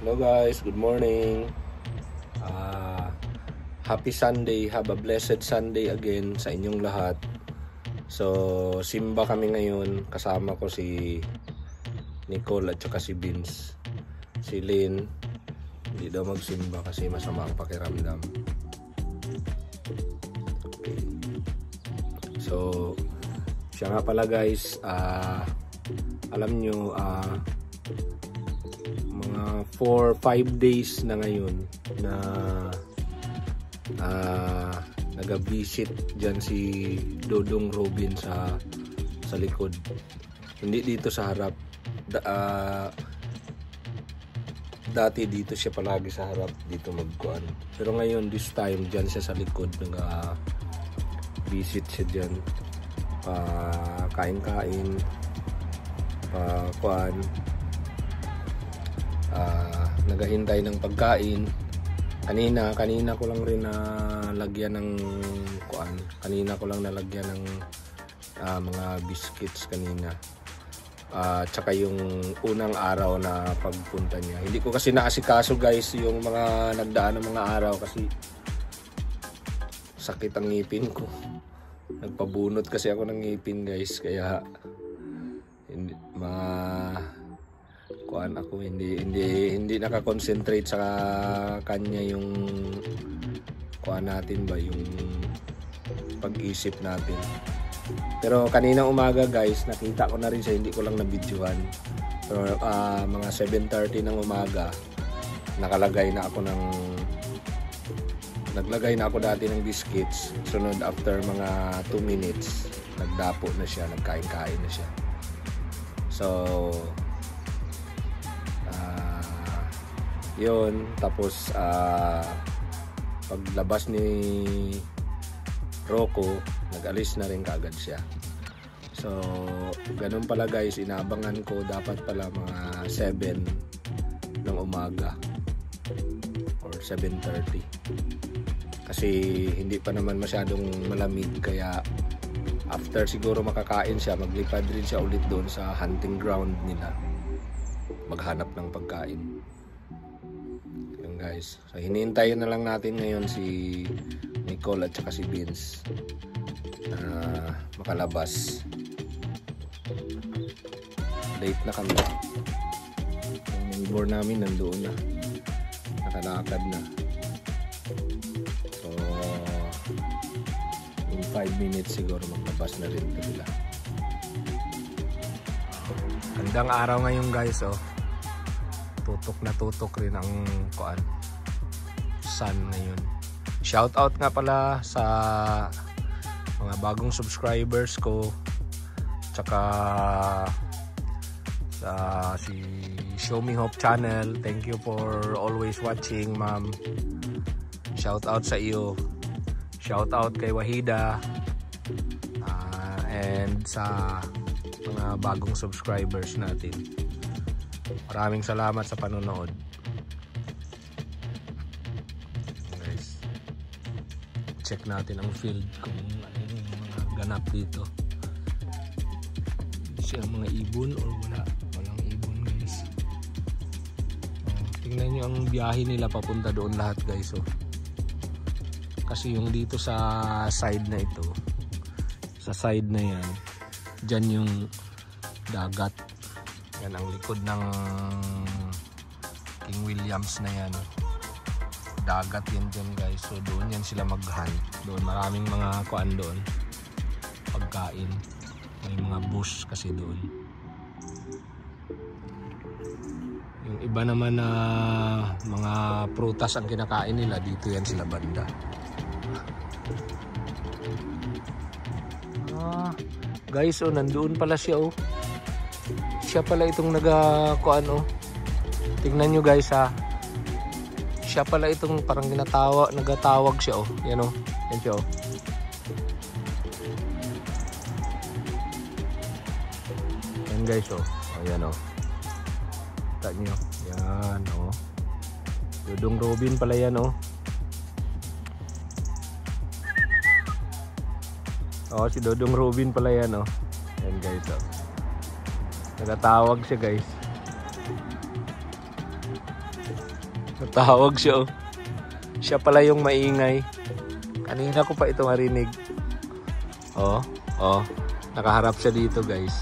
Hello guys, good morning. Happy Sunday, have a blessed Sunday again sa inyong lahat. So, simba kami ngayon. Kasama ko si Nicole at saka si Vince. Si Lynn, hindi daw magsimba kasi masama ang pakiramdam. Okay. So, siya nga pala guys, alam nyo, mga 4-5 days na ngayon na nag-visit dyan si Dodong Robin sa likod, hindi dito sa harap. Dati dito siya palagi sa harap, dito magkuhan, pero ngayon this time dyan siya sa likod, nag-visit siya dyan, kain-kain, kuhan, naghahintay ng pagkain. Kanina ko lang rin nalagyan ng kuan. Kanina ko lang nalagyan ng mga biscuits kanina. Tsaka yung unang araw na pagpunta niya. Hindi ko kasi naasikaso guys yung mga nagdaan ng mga araw kasi sakit ang ngipin ko. Nagpabunot kasi ako ng ngipin guys, kaya hindi kuan ako, hindi nakakonsentrate sa kanya yung kuan natin ba, yung pag-isip natin. Pero kanina umaga guys, nakita ko na rin siya, hindi ko lang na-videohan. Pero mga 7:30 ng umaga, naglagay na ako dati ng biscuits. Sunod after mga 2 minutes, nagdapo na siya, nagkain-kain na siya. So yun, tapos paglabas ni Rocco, nag-alis na rin kaagad siya. So ganun pala guys, inabangan ko dapat pala mga 7 ng umaga or 7:30 kasi hindi pa naman masyadong malamig, kaya after siguro makakain siya, maglipad rin siya ulit doon sa hunting ground nila, maghanap ng pagkain. Guys, so hinintayin na lang natin ngayon si Nicole at saka si Vince na makalabas. Late na kami. Yung neighbor namin nandoon na, nakalakad na. So in 5 minutes siguro maglabas na rin sila. Gandang araw ngayon guys, oh. Tutok rin ang kuan, sun ngayon. Shout out nga pala sa mga bagong subscribers ko, tsaka sa si Show Me Hope channel. Thank you for always watching, ma'am. Shout out sa iyo. Shout out kay Wahida, and sa mga bagong subscribers natin. Maraming salamat sa panonood. Guys, check natin ang field kung ano yung mga ganap dito. Siya mga ibon or walang ibon guys. Tingnan nyo ang biyahe nila papunta doon lahat guys. Kasi yung dito sa side na ito, sa side na yan, dyan yung dagat. Yan ang likod ng King Williams na yan. Dagat yan dyan guys. So doon yan sila mag-hunt. Doon maraming mga kuan doon, pagkain. May mga bush kasi doon. Yung iba naman na mga prutas ang kinakain nila, dito yan sila banda. Guys, nandoon pala siya. Siya pala itong nagakuan. Tingnan nyo guys ha. Siya pala itong parang nagatawag siya. Yan yan siya. Yan guys yan Kita nyo. Yan Dodong Robin pala yan si Dodong Robin pala yan Yan guys Nagatawag siya guys. Natawag siya, oh. Siya pala yung maingay. Kanina ko pa ito marinig. Oh, oh. Nakaharap siya dito, guys.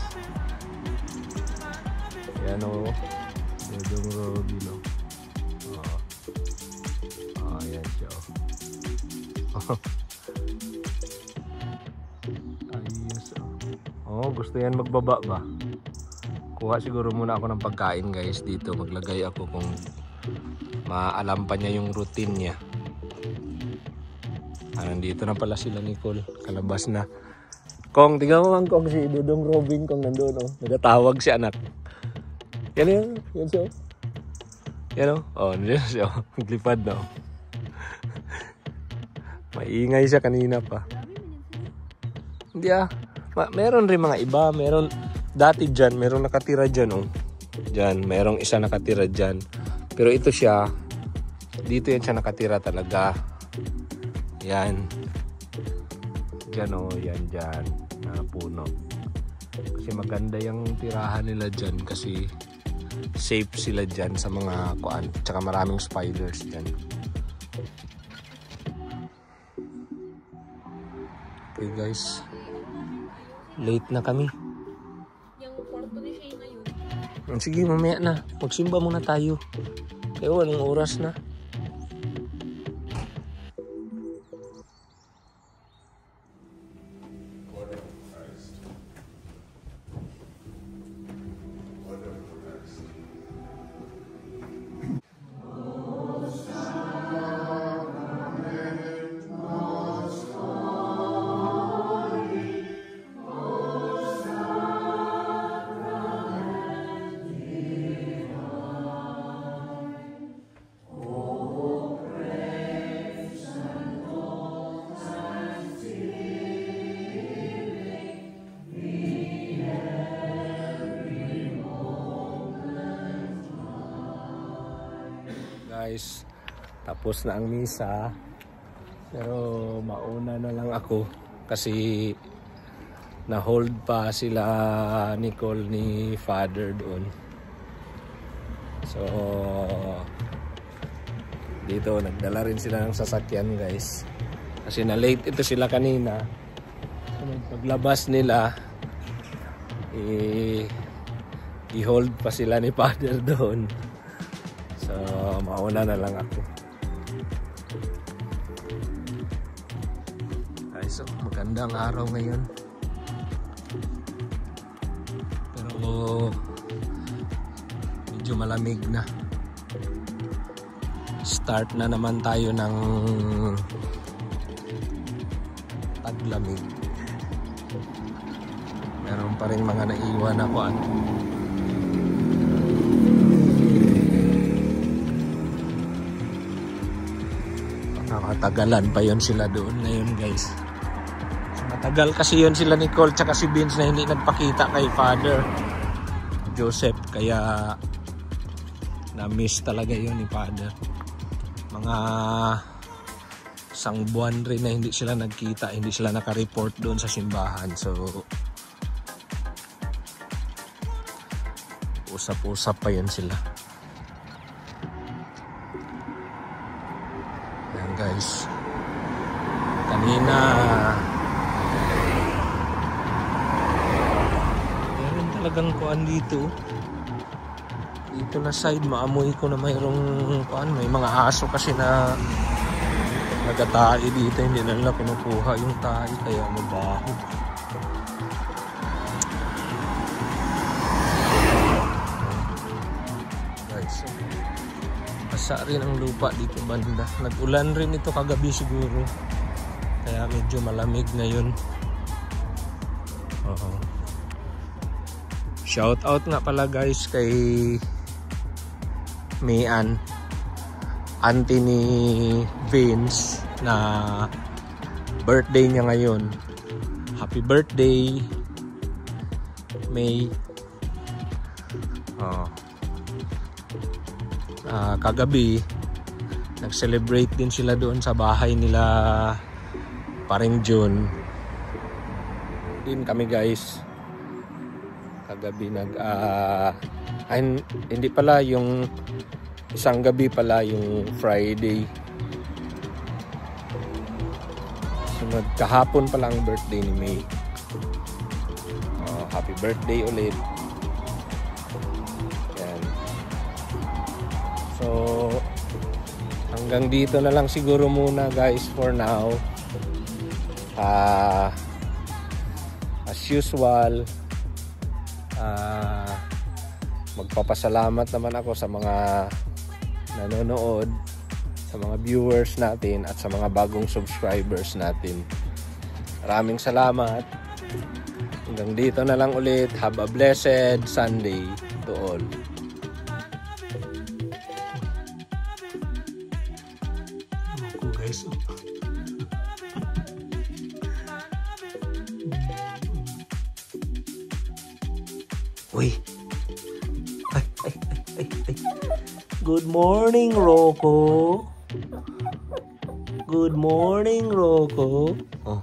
Yan, oh. Dudong Robin, oh. Oh. Oh, yan siya, oh. Ayos, oh. Oh, gusto yan magbaba ba? Kuha siguro muna ako ng pagkain, guys, dito. Maglagay ako kung maalam pa niya yung routine niya. Nandito na pala sila Nicole. Kalabas na. Kong, tingnan mo ang Kong, si Dudong Robin Kong nandun, oh. Nagatawag si anak. Yan yun. Yan siya, oh. Yan, oh. Oh, nandiyan siya, oh. Maglipad na, oh. Maingay siya kanina pa. Hindi, ah. Meron rin mga iba. Meron, dati dyan, meron nakatira dyan, oh. Dyan, merong isa nakatira dyan. Pero ito siya, dito yan siya nakatira talaga. Yan. Diyan, oh, yan dyan. Na puno. Kasi maganda yung tirahan nila dyan kasi safe sila dyan sa mga kuan. Tsaka maraming spiders dyan. Okay, guys. Late na kami. Yung kwarto ni Shayna yun. Sige, mamaya na. Magsimba muna tayo. Kaya walang oras na. Guys, tapos na ang misa, pero mauna na lang ako kasi na-hold pa sila Nicole ni Father doon. So dito nagdala rin sila ng sasakyan, guys, kasi na late ito sila kanina. So paglabas nila i-hold pa sila ni Father doon. So, mauna na lang ako. Ay, so, magandang araw ngayon. Pero, medyo malamig na. Start na naman tayo ng taglamig. Meron pa rin mga naiwan ako at nakatagalan pa yon sila doon ngayon, guys. So, matagal kasi yon sila Nicole tsaka si Vince na hindi nagpakita kay Father Joseph, kaya na-miss talaga yon ni Father. Mga isang buwan rin na hindi sila nagkita, hindi sila naka-report doon sa simbahan. So usap-usap pa yon sila. Guys, kanina meron talagang kuan dito na side. Maamoy ko na mayroong kuan, may mga aso kasi na nagatae dito, hindi na nila kinukuha yung tae kaya mabaho. Guys, basa rin ang lupa dito banda. Nag-ulan rin ito kagabi siguro. Kaya medyo malamig na yun. Shout out nga pala, guys, kay Mayan, auntie ni Vince, na birthday niya ngayon. Happy birthday, May. Kagabi nag-celebrate din sila doon sa bahay nila paring June. Din kami, guys, kagabi hindi pala yung isang gabi pala yung Friday. Sunod, kahapon pala ang birthday ni May. Happy birthday ulit. Yan. So, hanggang dito na lang siguro muna guys for now. As usual, magpapasalamat naman ako sa mga nanonood, sa mga viewers natin at sa mga bagong subscribers natin. Maraming salamat. Hanggang dito na lang ulit. Have a blessed Sunday to all. Ako guys. Uy. Ay. Good morning, Rocco. Good morning, Rocco. Oh.